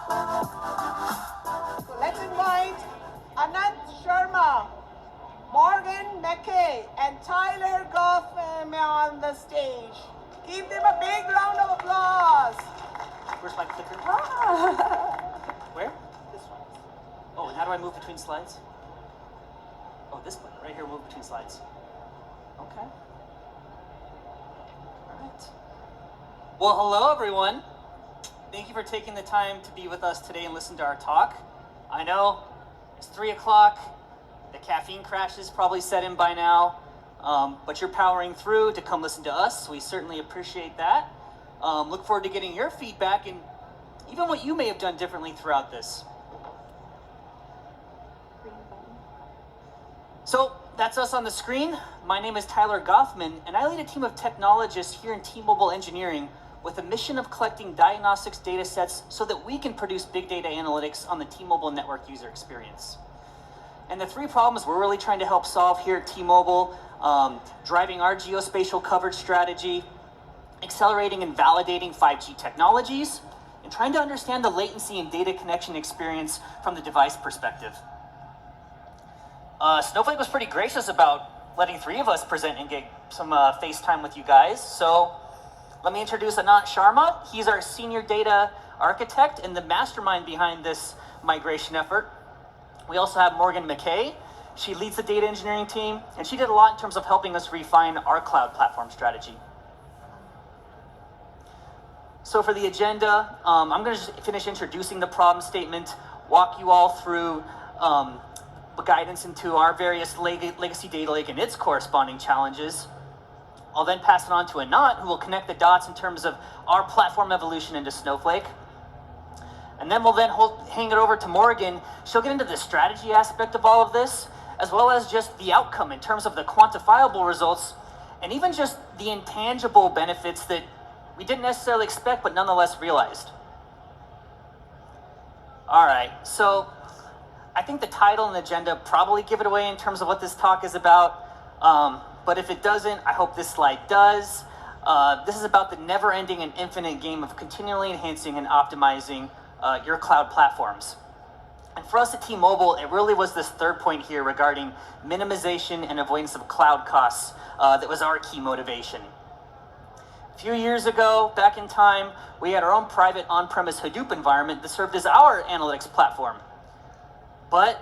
So let's invite Anant Sharma, Morgan Mackaay, and Tyler Gothmann on the stage. Give them a big round of applause. Where's my clicker? Where? This one. Oh, and how do I move between slides? Oh, this one. Right here, move between slides. Okay. All right. Well, hello, everyone. Thank you for taking the time to be with us today and listen to our talk. I know it's 3 o'clock. The caffeine crash is probably set in by now, but you're powering through to come listen to us. So we certainly appreciate that. Look forward to getting your feedback and even what you may have done differently throughout this. So that's us on the screen. My name is Tyler Gothmann, and I lead a team of technologists here in T-Mobile Engineering with a mission of collecting diagnostics data sets so that we can produce big data analytics on the T-Mobile network user experience. And the 3 problems we're really trying to help solve here at T-Mobile, driving our geospatial coverage strategy, accelerating and validating 5G technologies, and trying to understand the latency and data connection experience from the device perspective. Snowflake was pretty gracious about letting 3 of us present and get some face time with you guys. So let me introduce Anant Sharma. He's our senior data architect and the mastermind behind this migration effort. We also have Morgan Mackaay. She leads the data engineering team, and she did a lot in terms of helping us refine our cloud platform strategy. So for the agenda, I'm going to just finish introducing the problem statement, walk you all through guidance into our various legacy data lake and its corresponding challenges. I'll then pass it on to Anant, who will connect the dots in terms of our platform evolution into Snowflake. And then we'll hang it over to Morgan. She'll get into the strategy aspect of all of this, as well as just the outcome in terms of the quantifiable results, and even just the intangible benefits that we didn't necessarily expect, but nonetheless realized. All right, so I think the title and agenda probably give it away in terms of what this talk is about. But if it doesn't, I hope this slide does. This is about the never-ending and infinite game of continually enhancing and optimizing your cloud platforms. And for us at T-Mobile, it really was this 3rd point here regarding minimization and avoidance of cloud costs that was our key motivation. A few years ago, back in time, we had our own private on-premise Hadoop environment that served as our analytics platform. But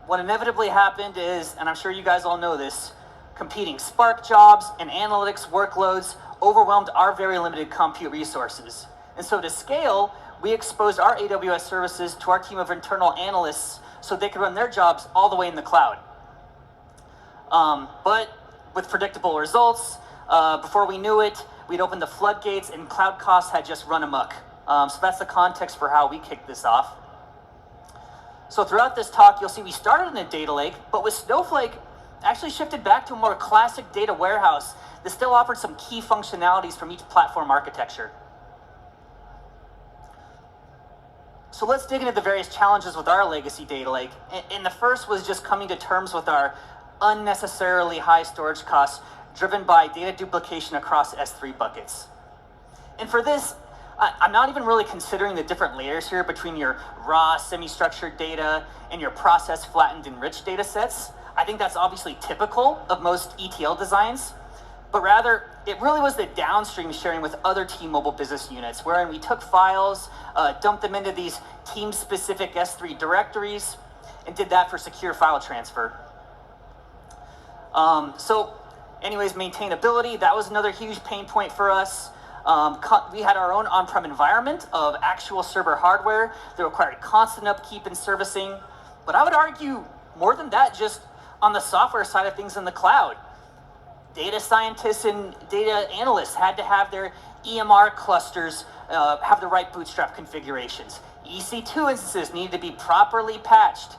what inevitably happened is, and I'm sure you guys all know this, competing Spark jobs and analytics workloads overwhelmed our very limited compute resources. And so to scale, we exposed our AWS services to our team of internal analysts so they could run their jobs all the way in the cloud. But with predictable results, before we knew it, we'd opened the floodgates and cloud costs had just run amok. So that's the context for how we kicked this off. So throughout this talk, you'll see we started in a data lake, but with Snowflake, actually shifted back to a more classic data warehouse that still offered some key functionalities from each platform architecture. So let's dig into the various challenges with our legacy data lake. And the first was just coming to terms with our unnecessarily high storage costs driven by data duplication across S3 buckets. And for this, I'm not even really considering the different layers here between your raw semi-structured data and your process flattened enriched data sets. I think that's obviously typical of most ETL designs, but rather it really was the downstream sharing with other T-Mobile business units, wherein we took files, dumped them into these team-specific S3 directories, and did that for secure file transfer. So anyways, maintainability, that was another huge pain point for us. We had our own on-prem environment of actual server hardware that required constant upkeep and servicing, but I would argue more than that, just on the software side of things in the cloud. Data scientists and data analysts had to have their EMR clusters have the right bootstrap configurations. EC2 instances needed to be properly patched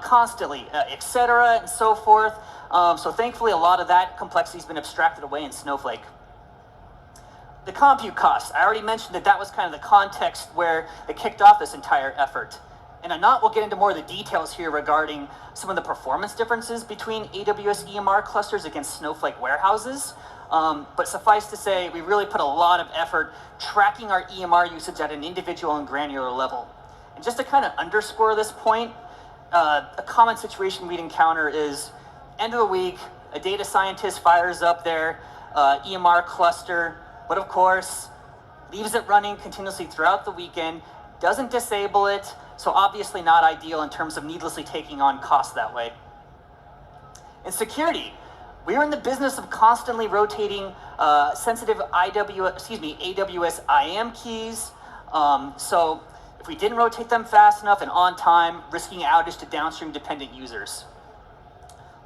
constantly, etc., and so forth. So thankfully, a lot of that complexity has been abstracted away in Snowflake. The compute costs, I already mentioned that was kind of the context where it kicked off this entire effort. And Anant will get into more of the details here regarding some of the performance differences between AWS EMR clusters against Snowflake warehouses. But suffice to say, we really put a lot of effort tracking our EMR usage at an individual and granular level. And just to kind of underscore this point, a common situation we'd encounter is end of the week, a data scientist fires up their EMR cluster, but of course, leaves it running continuously throughout the weekend, doesn't disable it, so obviously not ideal in terms of needlessly taking on costs that way. In security, we are in the business of constantly rotating sensitive AWS IAM keys. So if we didn't rotate them fast enough and on time, risking outage to downstream dependent users.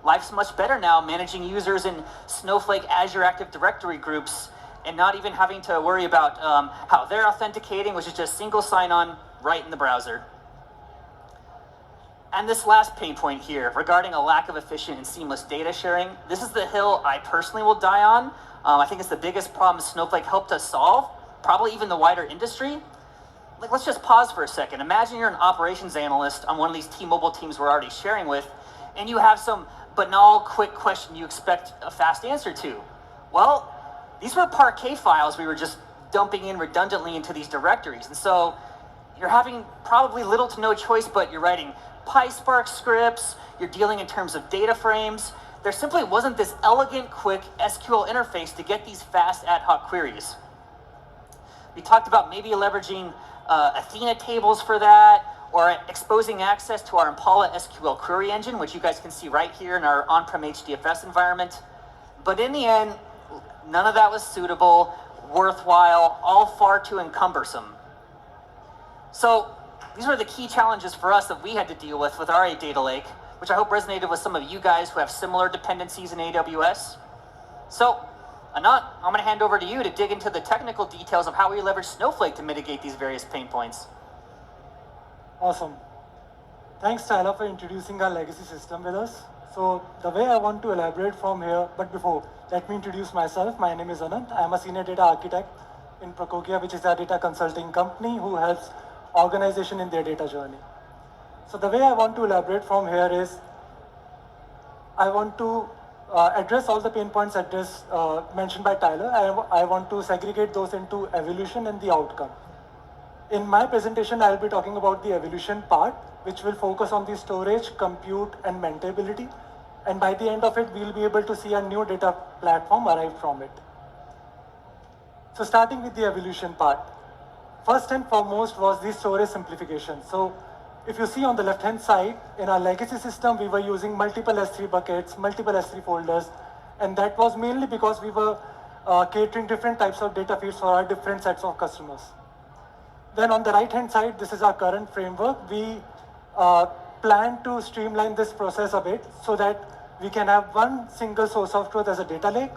Life's much better now managing users in Snowflake Azure Active Directory groups and not even having to worry about how they're authenticating, which is just single sign-on right in the browser. And this last pain point here, regarding a lack of efficient and seamless data sharing, this is the hill I personally will die on. I think it's the biggest problem Snowflake helped us solve, probably even the wider industry. Like, let's just pause for a second. Imagine you're an operations analyst on one of these T-Mobile teams we're already sharing with, and you have some banal, quick question you expect a fast answer to. Well, these were Parquet files we were just dumping in redundantly into these directories. And so you're having probably little to no choice, but you're writing PySpark scripts, you're dealing in terms of data frames. There simply wasn't this elegant, quick SQL interface to get these fast ad hoc queries. We talked about maybe leveraging Athena tables for that, or exposing access to our Impala SQL query engine, which you guys can see right here in our on-prem HDFS environment. But in the end, none of that was suitable, worthwhile, all far too cumbersome. So these were the key challenges for us that we had to deal with our data lake, which I hope resonated with some of you guys who have similar dependencies in AWS. So, Anant, I'm going to hand over to you to dig into the technical details of how we leverage Snowflake to mitigate these various pain points. Awesome. Thanks, Tyler, for introducing our legacy system with us. So the way I want to elaborate from here, but before, let me introduce myself. My name is Anant. I am a senior data architect in ProCogia, which is a data consulting company who helps organization in their data journey. So the way I want to elaborate from here is, I want to address all the pain points mentioned by Tyler. I want to segregate those into evolution and the outcome. In my presentation, I'll be talking about the evolution part, which will focus on the storage, compute, and maintainability. And by the end of it, we'll be able to see a new data platform arrive from it. So starting with the evolution part. First and foremost was the storage simplification. So if you see on the left-hand side, in our legacy system, we were using multiple S3 buckets, multiple S3 folders, and that was mainly because we were catering different types of data feeds for our different sets of customers. Then on the right-hand side, this is our current framework. We plan to streamline this process a bit so that we can have one single source of truth as a data lake.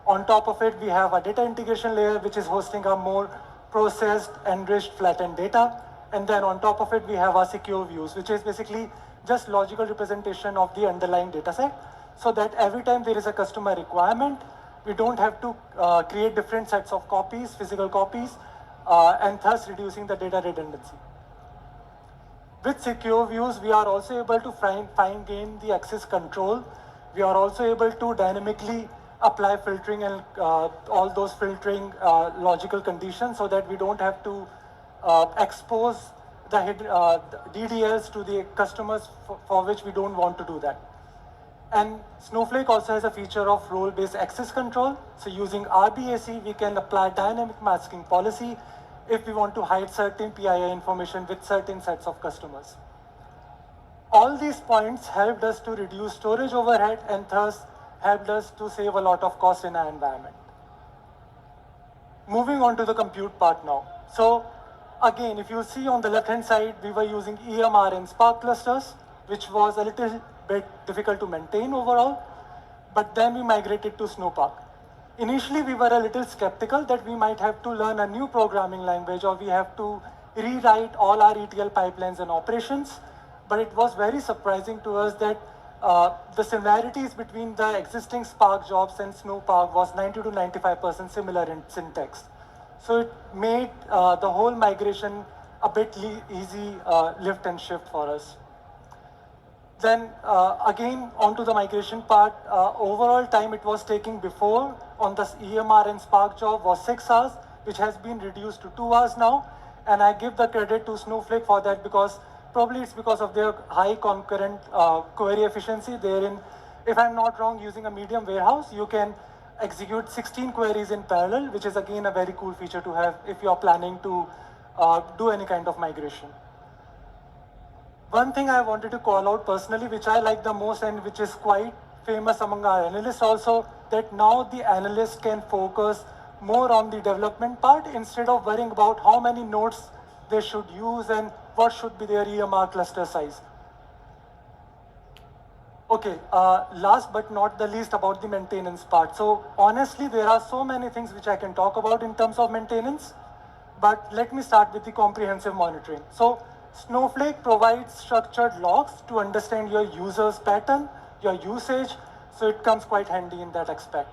On top of it, we have a data integration layer, which is hosting our more processed, enriched, flattened data. And then on top of it, we have our secure views, which is basically just logical representation of the underlying data set, so that every time there is a customer requirement, we don't have to create different sets of copies, physical copies, and thus reducing the data redundancy. With secure views, we are also able to fine-gain the access control. We are also able to dynamically apply filtering and all those filtering logical conditions, so that we don't have to expose the DDLs to the customers for which we don't want to do that. And Snowflake also has a feature of role-based access control. So using RBAC, we can apply dynamic masking policy if we want to hide certain PII information with certain sets of customers. All these points helped us to reduce storage overhead and thus helped us to save a lot of cost in our environment. Moving on to the compute part now. So again, if you see on the left-hand side, we were using EMR and Spark clusters, which was a little bit difficult to maintain overall, but then we migrated to Snowpark. Initially, we were a little skeptical that we might have to learn a new programming language or we have to rewrite all our ETL pipelines and operations, but it was very surprising to us that the similarities between the existing Spark jobs and Snowpark was 90 to 95% similar in syntax. So it made the whole migration a bit easy lift and shift for us. Then again, onto the migration part, overall time it was taking before on the EMR and Spark job was 6 hours, which has been reduced to 2 hours now. And I give the credit to Snowflake for that because probably it's because of their high concurrent query efficiency. If I'm not wrong, using a medium warehouse, you can execute 16 queries in parallel, which is again a very cool feature to have if you're planning to do any kind of migration. One thing I wanted to call out personally, which I like the most and which is quite famous among our analysts also, that now the analyst can focus more on the development part instead of worrying about how many nodes they should use and what should be their EMR cluster size. Okay, last but not the least about the maintenance part. So honestly, there are so many things which I can talk about in terms of maintenance, but let me start with the comprehensive monitoring. So Snowflake provides structured logs to understand your user's pattern, your usage, so it comes quite handy in that aspect.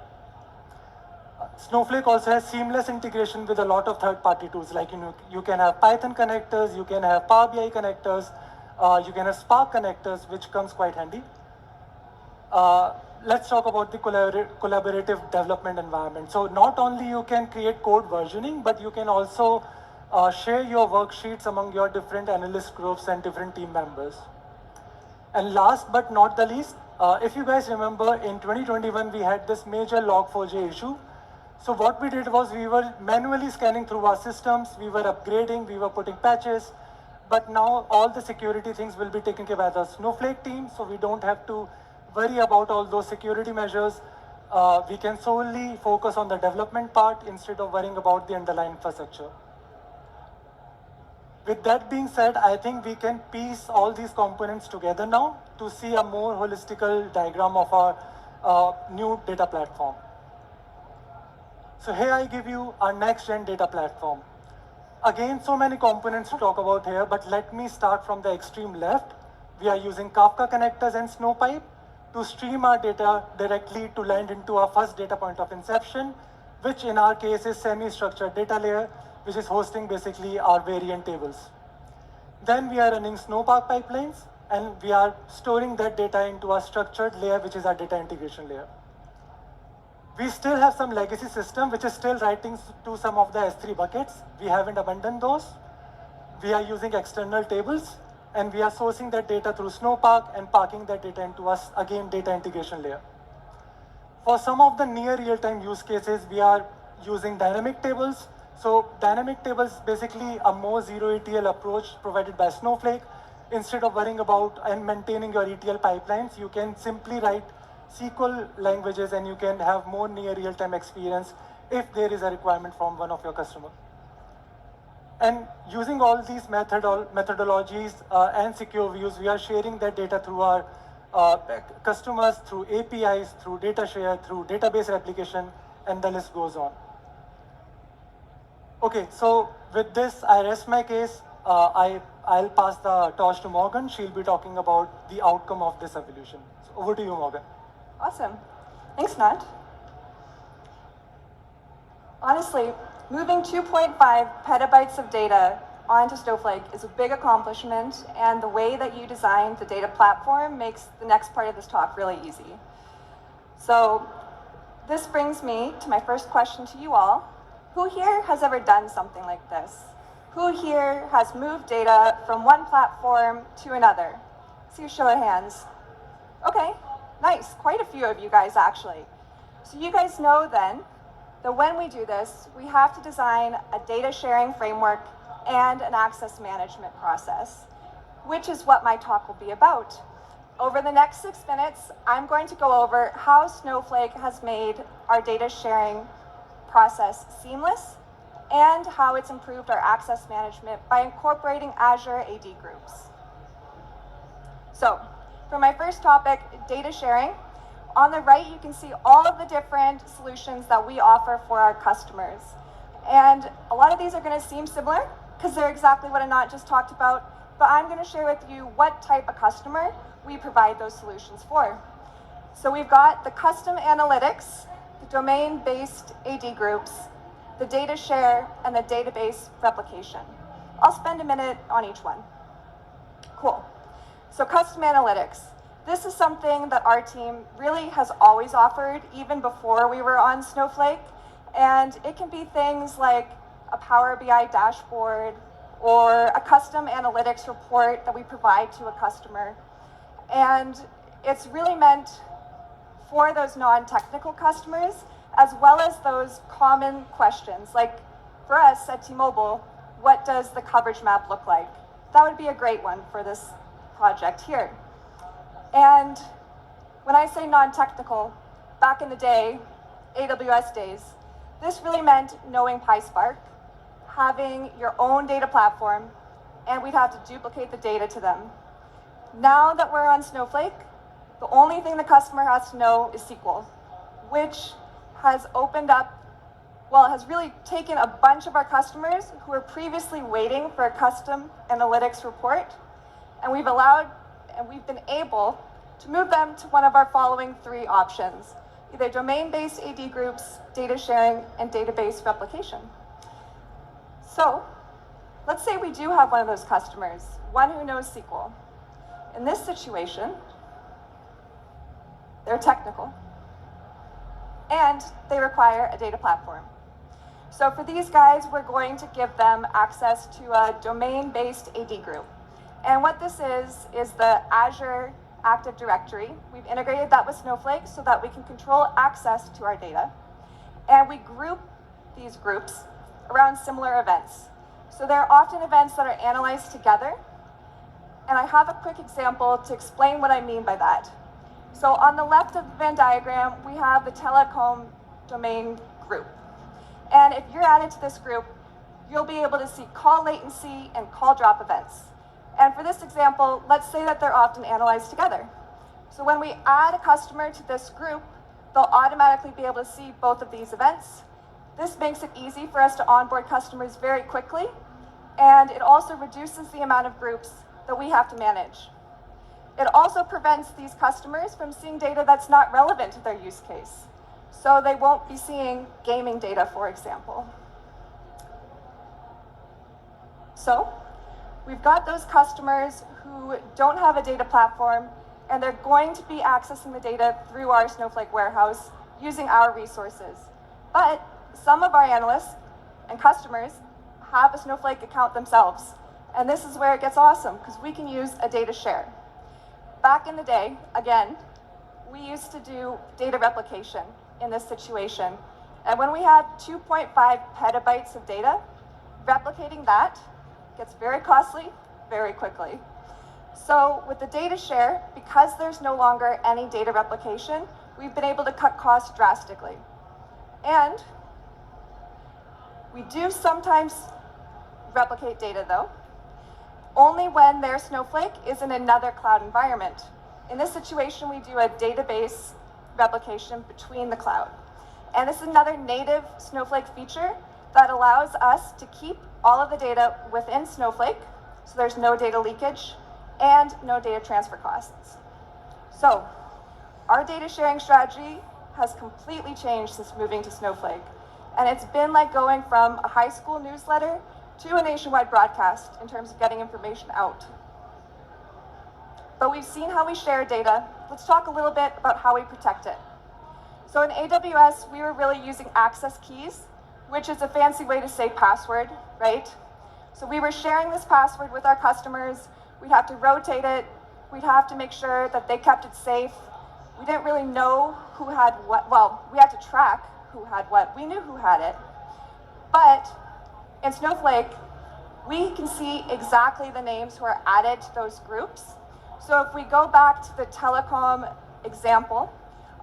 Snowflake also has seamless integration with a lot of third-party tools, like you can have Python connectors, you can have Power BI connectors, you can have Spark connectors, which comes quite handy. Let's talk about the collaborative development environment. So not only you can create code versioning, but you can also share your worksheets among your different analyst groups and different team members. And last but not the least, if you guys remember, in 2021, we had this major Log4j issue. So what we did was we were manually scanning through our systems, we were upgrading, we were putting patches, but now all the security things will be taken care by the Snowflake team, so we don't have to worry about all those security measures. We can solely focus on the development part instead of worrying about the underlying infrastructure. With that being said, I think we can piece all these components together now to see a more holistical diagram of our new data platform. So here I give you our next-gen data platform. Again, so many components to talk about here, but let me start from the extreme left. We are using Kafka connectors and Snowpipe to stream our data directly to land into our first data point of inception, which in our case is semi-structured data layer, which is hosting basically our variant tables. Then we are running Snowpark pipelines, and we are storing that data into a structured layer, which is our data integration layer. We still have some legacy system, which is still writing to some of the S3 buckets. We haven't abandoned those. We are using external tables, and we are sourcing that data through Snowpark and parking that data into us, again, data integration layer. For some of the near real-time use cases, we are using dynamic tables. So dynamic tables is basically a more zero ETL approach provided by Snowflake. Instead of worrying about and maintaining your ETL pipelines, you can simply write SQL languages and you can have more near real-time experience if there is a requirement from one of your customers. And using all these methodologies and secure views, we are sharing that data through our customers, through APIs, through data share, through database replication, and the list goes on. Okay, so with this, I rest my case. I'll pass the torch to Morgan. She'll be talking about the outcome of this evolution. So over to you, Morgan. Awesome. Thanks, Nat. Honestly, moving 2.5 petabytes of data onto Snowflake is a big accomplishment, and the way that you designed the data platform makes the next part of this talk really easy. So this brings me to my first question to you all. Who here has ever done something like this? Who here has moved data from one platform to another? See a show of hands. Okay, nice. Quite a few of you guys, actually. So you guys know then that when we do this, we have to design a data sharing framework and an access management process, which is what my talk will be about. Over the next 6 minutes, I'm going to go over how Snowflake has made our data sharing process seamless and how it's improved our access management by incorporating Azure AD groups. So, for my first topic, data sharing, on the right you can see all of the different solutions that we offer for our customers. And a lot of these are going to seem similar because they're exactly what Anant just talked about, but I'm going to share with you what type of customer we provide those solutions for. So we've got the custom analytics, the domain-based AD groups, the data share, and the database replication. I'll spend a minute on each one. Cool. So custom analytics. This is something that our team really has always offered, even before we were on Snowflake. And it can be things like a Power BI dashboard, or a custom analytics report that we provide to a customer. And it's really meant for those non-technical customers, as well as those common questions. Like for us at T-Mobile, what does the coverage map look like? That would be a great one for this project here. And when I say non-technical, back in the day, AWS days, this really meant knowing PySpark, having your own data platform, and we'd have to duplicate the data to them. Now that we're on Snowflake, the only thing the customer has to know is SQL, which has opened up, well, has really taken a bunch of our customers who were previously waiting for a custom analytics report, and we've been able to move them to one of our following three options: either domain-based AD groups, data sharing, and database replication. So let's say we do have one of those customers, one who knows SQL. In this situation, they're technical, and they require a data platform. So for these guys, we're going to give them access to a domain-based AD group. And what this is the Azure Active Directory. We've integrated that with Snowflake so that we can control access to our data. And we group these groups around similar events. So there are often events that are analyzed together. And I have a quick example to explain what I mean by that. So on the left of the Venn diagram, we have the telecom domain group. And if you're added to this group, you'll be able to see call latency and call drop events. And for this example, let's say that they're often analyzed together. So when we add a customer to this group, they'll automatically be able to see both of these events. This makes it easy for us to onboard customers very quickly, and it also reduces the amount of groups that we have to manage. It also prevents these customers from seeing data that's not relevant to their use case. So they won't be seeing gaming data, for example. So we've got those customers who don't have a data platform, and they're going to be accessing the data through our Snowflake warehouse using our resources. But some of our analysts and customers have a Snowflake account themselves. And this is where it gets awesome, because we can use a data share. Back in the day, again, we used to do data replication in this situation. And when we had 2.5 petabytes of data, replicating that gets very costly very quickly. So with the data share, because there's no longer any data replication, we've been able to cut costs drastically. And we do sometimes replicate data though, only when their Snowflake is in another cloud environment. In this situation, we do a database replication between the cloud. And this is another native Snowflake feature that allows us to keep all of the data within Snowflake, so there's no data leakage and no data transfer costs. So our data sharing strategy has completely changed since moving to Snowflake. And it's been like going from a high school newsletter to a nationwide broadcast in terms of getting information out. But we've seen how we share data. Let's talk a little bit about how we protect it. So in AWS, we were really using access keys, which is a fancy way to say password, right? So we were sharing this password with our customers. We'd have to rotate it. We'd have to make sure that they kept it safe. We didn't really know who had what. Well, we had to track who had what. We knew who had it. But in Snowflake, we can see exactly the names who are added to those groups. So if we go back to the telecom example,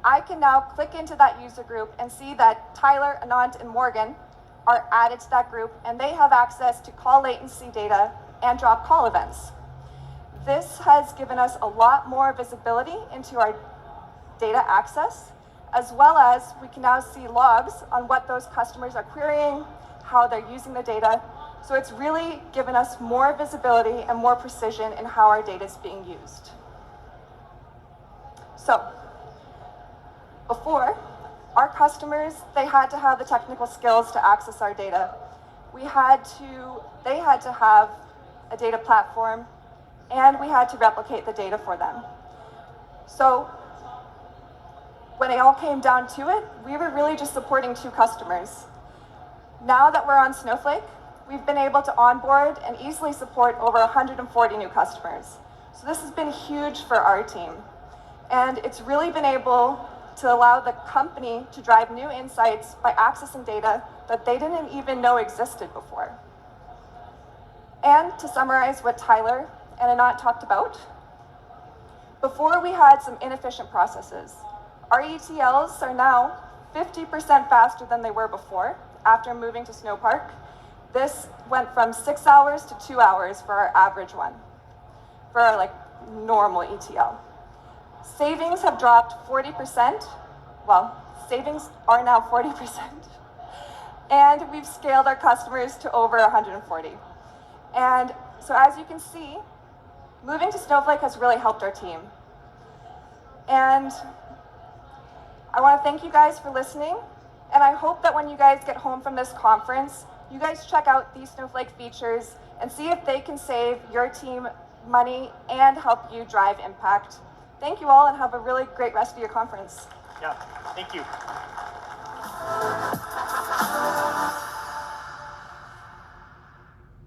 I can now click into that user group and see that Tyler, Anant, and Morgan are added to that group, and they have access to call latency data and drop call events. This has given us a lot more visibility into our data access, as well as we can now see logs on what those customers are querying, how they're using the data. So it's really given us more visibility and more precision in how our data is being used. So before, our customers, they had to have the technical skills to access our data. They had to have a data platform, and we had to replicate the data for them. So when it all came down to it, we were really just supporting two customers. Now that we're on Snowflake, we've been able to onboard and easily support over 140 new customers. So this has been huge for our team. And it's really been able to allow the company to drive new insights by accessing data that they didn't even know existed before. And to summarize what Tyler and Anant talked about, before we had some inefficient processes. Our ETLs are now 50% faster than they were before after moving to Snowpark. This went from 6 hours to 2 hours for our average one, for our normal ETL. Savings have dropped 40%. Well, savings are now 40%. And we've scaled our customers to over 140. And so as you can see, moving to Snowflake has really helped our team. And I want to thank you guys for listening. And I hope that when you guys get home from this conference, you guys check out these Snowflake features and see if they can save your team money and help you drive impact. Thank you all and have a really great rest of your conference. Yeah, thank you.